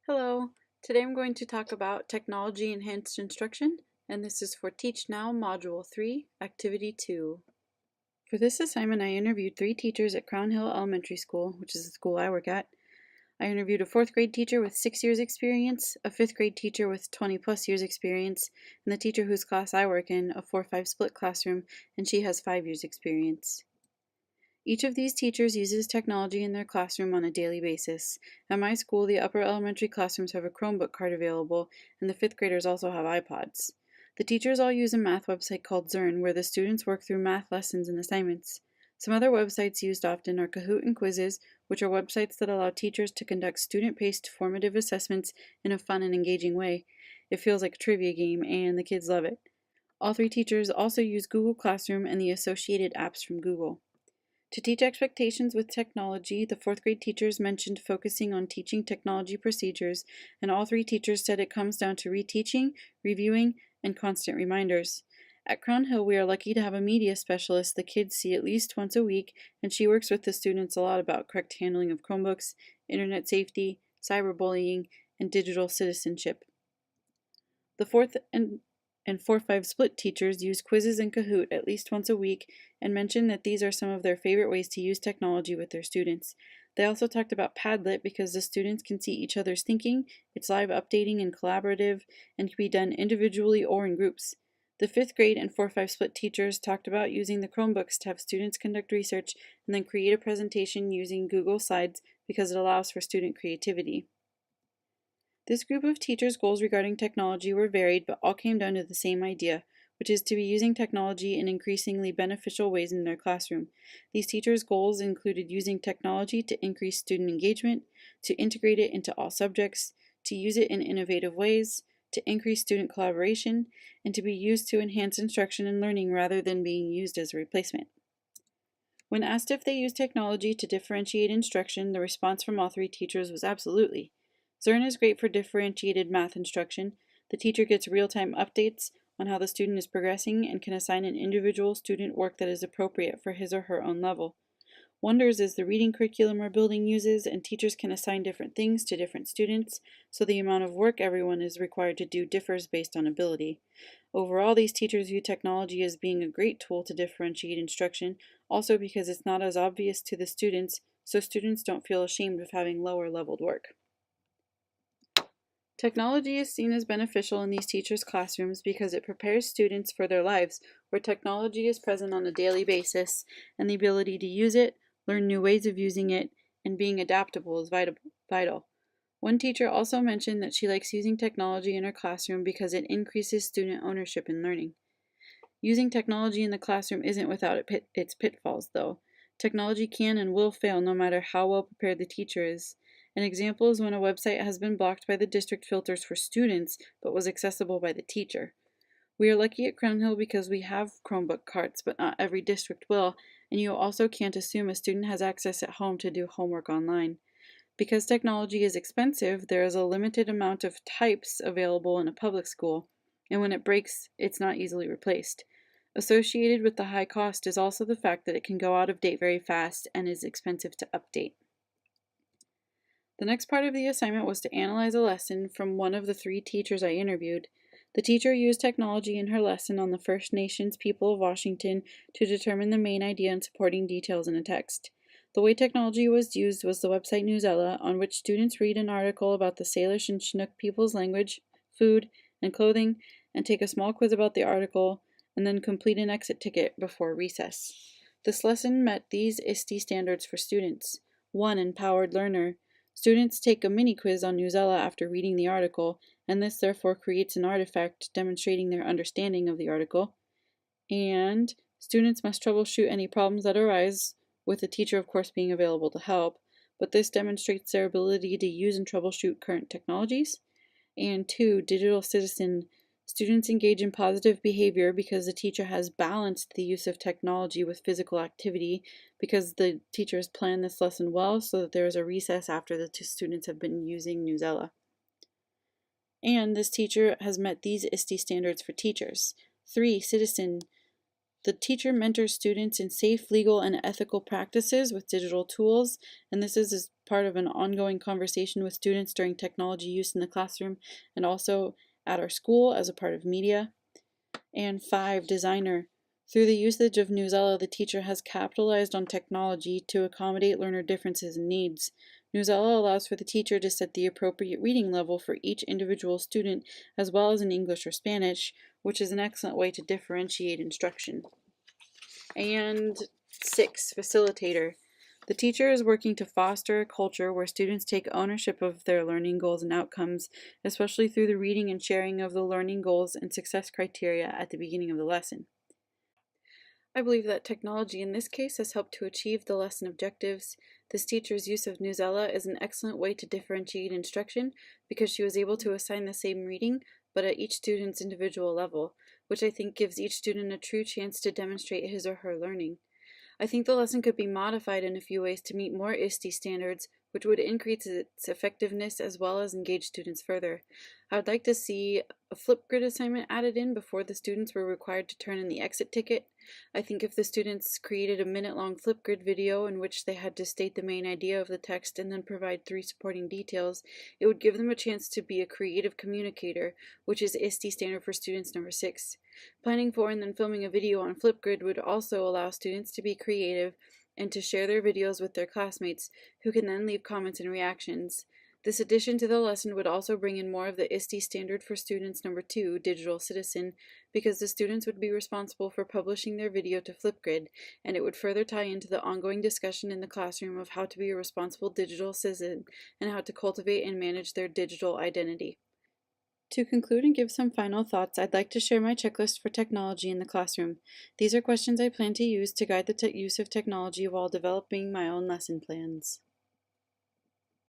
Hello, today I'm going to talk about Technology Enhanced Instruction, and this is for Teach Now Module 3, Activity 2. For this assignment, I interviewed 3 teachers at Crown Hill Elementary School, which is the school I work at. I interviewed a 4th grade teacher with 6 years experience, a 5th grade teacher with 20 plus years experience, and the teacher whose class I work in, a 4-5 split classroom, and she has 5 years experience. Each of these teachers uses technology in their classroom on a daily basis. At my school, the upper elementary classrooms have a Chromebook card available, and the 5th graders also have iPods. The teachers all use a math website called Zearn, where the students work through math lessons and assignments. Some other websites used often are Kahoot and Quizzes, which are websites that allow teachers to conduct student-paced formative assessments in a fun and engaging way. It feels like a trivia game, and the kids love it. All 3 teachers also use Google Classroom and the associated apps from Google. To teach expectations with technology, the 4th grade teachers mentioned focusing on teaching technology procedures, and all 3 teachers said it comes down to reteaching, reviewing, and constant reminders. At Crown Hill, we are lucky to have a media specialist the kids see at least once a week, and she works with the students a lot about correct handling of Chromebooks, internet safety, cyberbullying, and digital citizenship. The 4th and 4-5 split teachers use Quizzes and Kahoot at least once a week and mentioned that these are some of their favorite ways to use technology with their students. They also talked about Padlet because the students can see each other's thinking, it's live updating and collaborative, and can be done individually or in groups. The 5th grade and 4-5 split teachers talked about using the Chromebooks to have students conduct research and then create a presentation using Google Slides because it allows for student creativity. This group of teachers' goals regarding technology were varied, but all came down to the same idea, which is to be using technology in increasingly beneficial ways in their classroom. These teachers' goals included using technology to increase student engagement, to integrate it into all subjects, to use it in innovative ways, to increase student collaboration, and to be used to enhance instruction and learning rather than being used as a replacement. When asked if they use technology to differentiate instruction, the response from all 3 teachers was absolutely. Zearn is great for differentiated math instruction. The teacher gets real-time updates on how the student is progressing and can assign an individual student work that is appropriate for his or her own level. Wonders is the reading curriculum our building uses, and teachers can assign different things to different students, so the amount of work everyone is required to do differs based on ability. Overall, these teachers view technology as being a great tool to differentiate instruction, also because it's not as obvious to the students, so students don't feel ashamed of having lower-leveled work. Technology is seen as beneficial in these teachers' classrooms because it prepares students for their lives, where technology is present on a daily basis, and the ability to use it, learn new ways of using it, and being adaptable is vital. One teacher also mentioned that she likes using technology in her classroom because it increases student ownership in learning. Using technology in the classroom isn't without its pitfalls, though. Technology can and will fail no matter how well prepared the teacher is. An example is when a website has been blocked by the district filters for students but was accessible by the teacher. We are lucky at Crown Hill because we have Chromebook carts, but not every district will, and you also can't assume a student has access at home to do homework online. Because technology is expensive, there is a limited amount of types available in a public school, and when it breaks, it's not easily replaced. Associated with the high cost is also the fact that it can go out of date very fast and is expensive to update. The next part of the assignment was to analyze a lesson from one of the 3 teachers I interviewed. The teacher used technology in her lesson on the First Nations people of Washington to determine the main idea and supporting details in a text. The way technology was used was the website Newsela, on which students read an article about the Salish and Chinook people's language, food, and clothing, and take a small quiz about the article, and then complete an exit ticket before recess. This lesson met these ISTE standards for students. 1. Empowered learner. Students take a mini-quiz on Newsela after reading the article, and this therefore creates an artifact demonstrating their understanding of the article. And students must troubleshoot any problems that arise, with the teacher of course being available to help, but this demonstrates their ability to use and troubleshoot current technologies. And 2, digital citizen. Students engage in positive behavior because the teacher has balanced the use of technology with physical activity, because the teacher has planned this lesson well so that there is a recess after the 2 students have been using Newsela. And this teacher has met these ISTE standards for teachers. 3, citizen. The teacher mentors students in safe, legal, and ethical practices with digital tools, and this is as part of an ongoing conversation with students during technology use in the classroom and also at our school as a part of media. And 5, designer. Through the usage of Newsela, the teacher has capitalized on technology to accommodate learner differences and needs. Newsela allows for the teacher to set the appropriate reading level for each individual student, as well as in English or Spanish, which is an excellent way to differentiate instruction. And 6, facilitator. The teacher is working to foster a culture where students take ownership of their learning goals and outcomes, especially through the reading and sharing of the learning goals and success criteria at the beginning of the lesson. I believe that technology in this case has helped to achieve the lesson objectives. This teacher's use of Newsela is an excellent way to differentiate instruction because she was able to assign the same reading, but at each student's individual level, which I think gives each student a true chance to demonstrate his or her learning. I think the lesson could be modified in a few ways to meet more ISTE standards, which would increase its effectiveness as well as engage students further. I would like to see a Flipgrid assignment added in before the students were required to turn in the exit ticket. I think if the students created a minute-long Flipgrid video in which they had to state the main idea of the text and then provide 3 supporting details, it would give them a chance to be a creative communicator, which is ISTE standard for students number 6. Planning for and then filming a video on Flipgrid would also allow students to be creative and to share their videos with their classmates, who can then leave comments and reactions. This addition to the lesson would also bring in more of the ISTE standard for students number 2, Digital Citizen, because the students would be responsible for publishing their video to Flipgrid, and it would further tie into the ongoing discussion in the classroom of how to be a responsible digital citizen and how to cultivate and manage their digital identity. To conclude and give some final thoughts, I'd like to share my checklist for technology in the classroom. These are questions I plan to use to guide the use of technology while developing my own lesson plans.